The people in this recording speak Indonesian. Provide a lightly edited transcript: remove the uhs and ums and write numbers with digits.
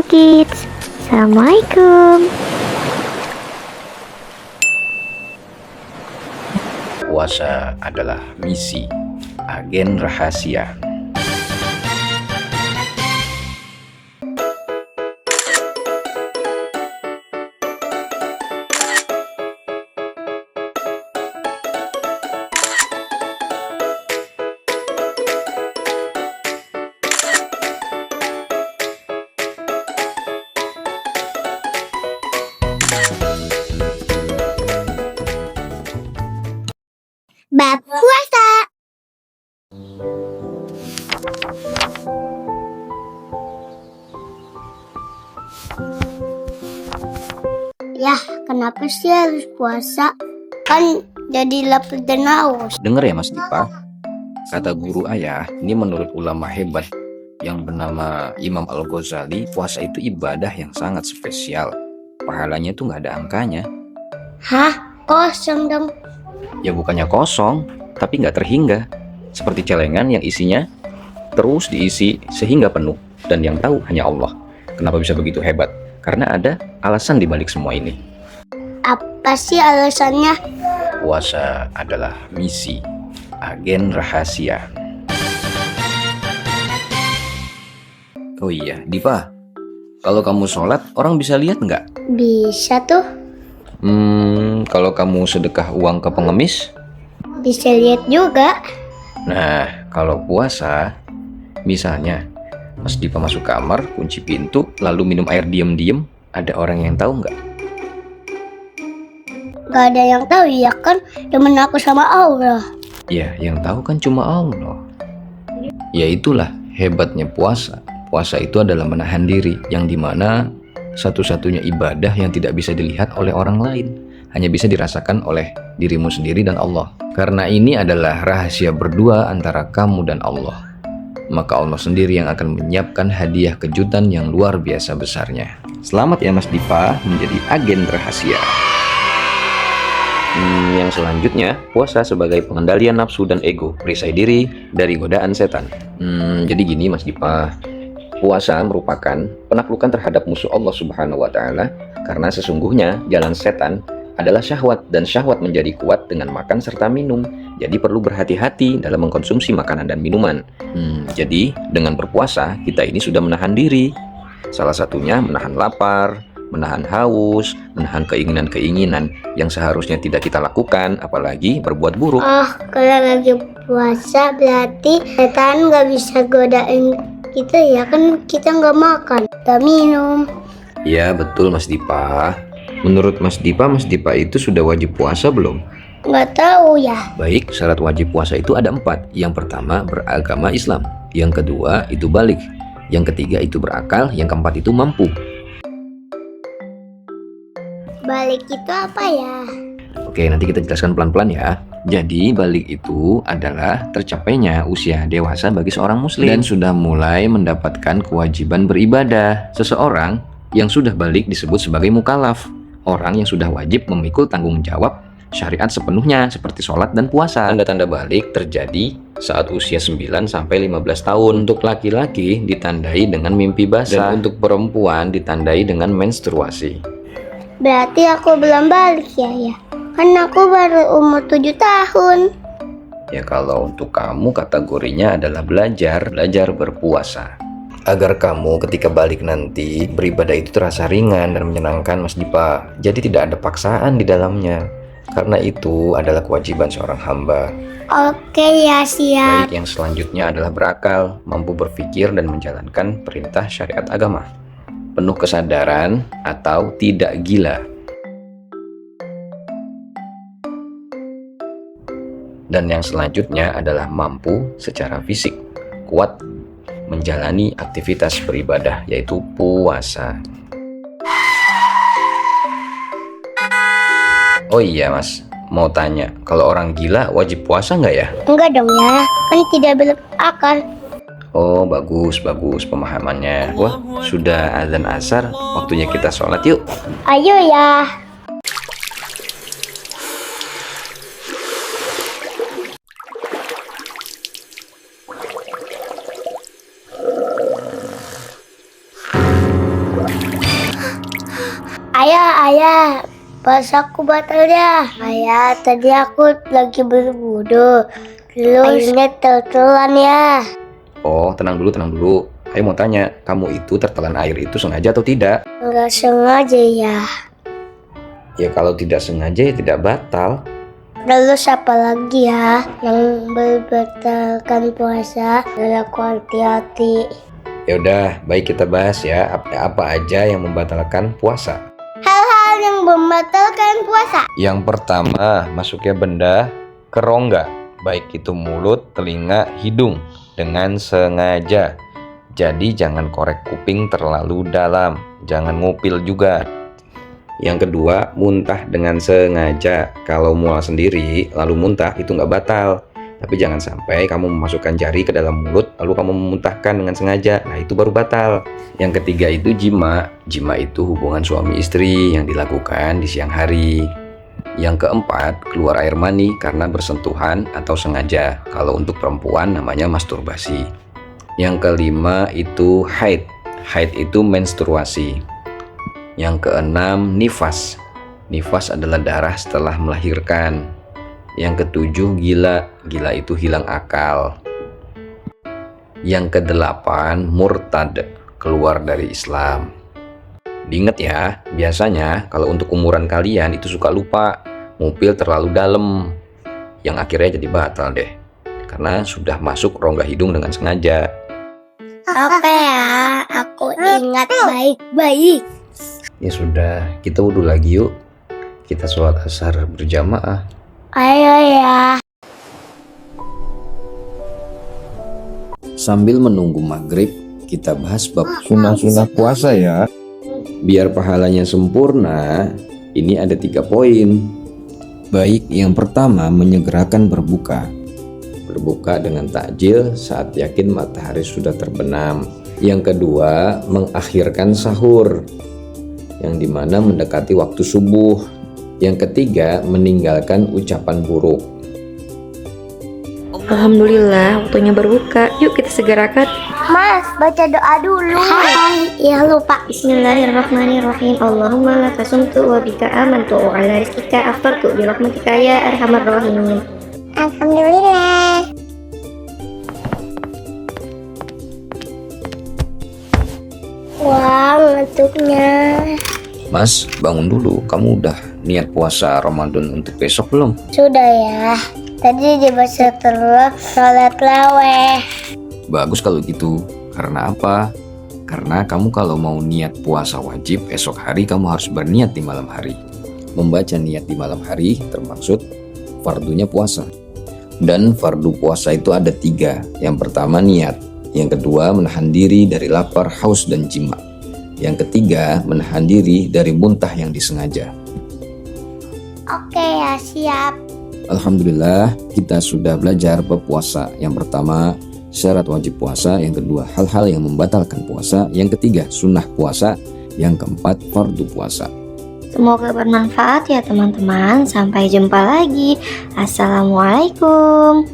Kids. Assalamualaikum. Puasa adalah misi, agen rahasia. Bab puasa. Yah, kenapa sih harus puasa? Kan jadi lapar dan haus. Dengar ya Mas Dipa, kata guru ayah, ini menurut ulama hebat yang bernama Imam Al-Ghazali, puasa itu ibadah yang sangat spesial. Pahalanya tuh nggak ada angkanya. Hah? Kosong dong. Ya bukannya kosong, tapi nggak terhingga. Seperti celengan yang isinya terus diisi sehingga penuh. Dan yang tahu hanya Allah. Kenapa bisa begitu hebat? Karena ada alasan dibalik semua ini. Apa sih alasannya? Puasa adalah misi, agen rahasia. Oh iya, Diva, kalau kamu sholat, orang bisa lihat nggak? Bisa tuh. Kalau kamu sedekah uang ke pengemis? Bisa lihat juga. Nah, kalau puasa, misalnya Mas Diva masuk kamar, kunci pintu, lalu minum air diem-diem, ada orang yang tahu nggak? Gak ada yang tahu ya kan? Temen aku sama Allah. Ya, yang tahu kan cuma Allah. Ya itulah hebatnya puasa. Puasa itu adalah menahan diri, yang dimana satu-satunya ibadah yang tidak bisa dilihat oleh orang lain, hanya bisa dirasakan oleh dirimu sendiri dan Allah. Karena ini adalah rahasia berdua antara kamu dan Allah. Maka Allah sendiri yang akan menyiapkan hadiah kejutan yang luar biasa besarnya. Selamat ya Mas Diva menjadi agen rahasia. Yang selanjutnya, puasa sebagai pengendalian nafsu dan ego, perisai diri dari godaan setan. Jadi gini Mas Dipa, puasa merupakan penaklukan terhadap musuh Allah Subhanahu wa Ta'ala, karena sesungguhnya jalan setan adalah syahwat, dan syahwat menjadi kuat dengan makan serta minum. Jadi perlu berhati-hati dalam mengkonsumsi makanan dan minuman. Jadi dengan berpuasa kita ini sudah menahan diri. Salah satunya menahan lapar, menahan haus, menahan keinginan-keinginan yang seharusnya tidak kita lakukan, apalagi berbuat buruk. Oh, kalau lagi puasa berarti setan gak bisa godain kita ya kan, kita gak makan, gak minum. Ya betul Mas Dipa. Menurut Mas Dipa itu sudah wajib puasa belum? Gak tahu ya. Baik, syarat wajib puasa itu ada 4. Yang pertama, beragama Islam. Yang kedua, itu balik. Yang ketiga, itu berakal. Yang keempat, itu mampu. Balik itu apa ya? Oke, nanti kita jelaskan pelan-pelan ya. Jadi, balik itu adalah tercapainya usia dewasa bagi seorang muslim dan sudah mulai mendapatkan kewajiban beribadah. Seseorang yang sudah balik disebut sebagai mukallaf. Orang yang sudah wajib memikul tanggung jawab syariat sepenuhnya seperti sholat dan puasa. Tanda-tanda balik terjadi saat usia 9 sampai 15 tahun. Untuk laki-laki ditandai dengan mimpi basah, dan untuk perempuan ditandai dengan menstruasi. Berarti aku belum balik ya? Kan aku baru umur 7 tahun. Ya kalau untuk kamu kategorinya adalah belajar berpuasa. Agar kamu ketika balik nanti beribadah itu terasa ringan dan menyenangkan Mas Dipa. Jadi tidak ada paksaan di dalamnya. Karena itu adalah kewajiban seorang hamba. Oke ya, siap. Baik, yang selanjutnya adalah berakal, mampu berpikir dan menjalankan perintah syariat agama. Penuh kesadaran atau tidak gila. Dan yang selanjutnya adalah mampu secara fisik, kuat menjalani aktivitas beribadah, yaitu puasa. Oh iya Mas, mau tanya, kalau orang gila wajib puasa nggak ya? Enggak dong ya, kan tidak berakal. Oh bagus pemahamannya. Wah, sudah azan asar, waktunya kita sholat yuk. Ayo ya. Ayah, puasaku batal ya. Ayah, tadi aku lagi berwudu. Terus airnya tertelan ya. Oh, tenang dulu. Saya mau tanya, kamu itu tertelan air itu sengaja atau tidak? Enggak sengaja ya. Ya kalau tidak sengaja ya tidak batal. Terus apa lagi ya yang membatalkan puasa? Dan aku hati-hati. Ya udah, baik kita bahas ya apa aja yang membatalkan puasa. Hal-hal yang membatalkan puasa. Yang pertama, masuknya benda ke rongga, baik itu mulut, telinga, hidung dengan sengaja. Jadi jangan korek kuping terlalu dalam, jangan ngupil juga. Yang kedua, muntah dengan sengaja. Kalau mual sendiri lalu muntah itu nggak batal. Tapi jangan sampai kamu memasukkan jari ke dalam mulut lalu kamu memuntahkan dengan sengaja. Nah itu baru batal. Yang ketiga itu jima. Jima itu hubungan suami istri yang dilakukan di siang hari. Yang keempat, keluar air mani karena bersentuhan atau sengaja. Kalau untuk perempuan namanya masturbasi. Yang kelima itu haid. Haid itu menstruasi. Yang keenam, nifas. Nifas adalah darah setelah melahirkan. Yang ketujuh, gila. Gila itu hilang akal. Yang kedelapan, murtad. Keluar dari Islam. Diingat ya, biasanya kalau untuk umuran kalian itu suka lupa. Ngupil terlalu dalam. Yang akhirnya jadi batal deh. Karena sudah masuk rongga hidung dengan sengaja. Oke ya, aku ingat baik-baik. Ya sudah, kita wudhu lagi yuk. Kita sholat asar berjamaah. Ayo ya. Sambil menunggu maghrib, kita bahas bab sunnah-sunnah puasa ya. Biar pahalanya sempurna, ini ada 3 poin. Baik, yang pertama menyegerakan berbuka. Berbuka dengan takjil saat yakin matahari sudah terbenam. Yang kedua, mengakhirkan sahur, yang dimana mendekati waktu subuh. Yang ketiga, meninggalkan ucapan buruk. Alhamdulillah, waktunya berbuka. Yuk kita segerakan. Mas, baca doa dulu. Ya lupa. Bismillahirrahmanirrahim. Allahumma laka sumtu wa bika amantu wa ala rizkika aftartu bi rahmatika ya arhamar rahimin. Alhamdulillah. Wah, ngantuknya. Mas, bangun dulu. Kamu udah niat puasa Ramadan untuk besok belum? Sudah ya. Tadi dibaca terus sholat laweh. Bagus kalau gitu. Karena apa? Karena kamu kalau mau niat puasa wajib esok hari kamu harus berniat di malam hari. Membaca niat di malam hari termaksud fardunya puasa. Dan fardu puasa itu ada 3. Yang pertama niat. Yang kedua menahan diri dari lapar, haus, dan jima. Yang ketiga menahan diri dari muntah yang disengaja. Oke ya, siap. Alhamdulillah kita sudah belajar bab puasa. Yang pertama syarat wajib puasa. Yang kedua hal-hal yang membatalkan puasa. Yang ketiga sunnah puasa. Yang keempat fardu puasa. Semoga bermanfaat ya teman-teman. Sampai jumpa lagi. Assalamualaikum.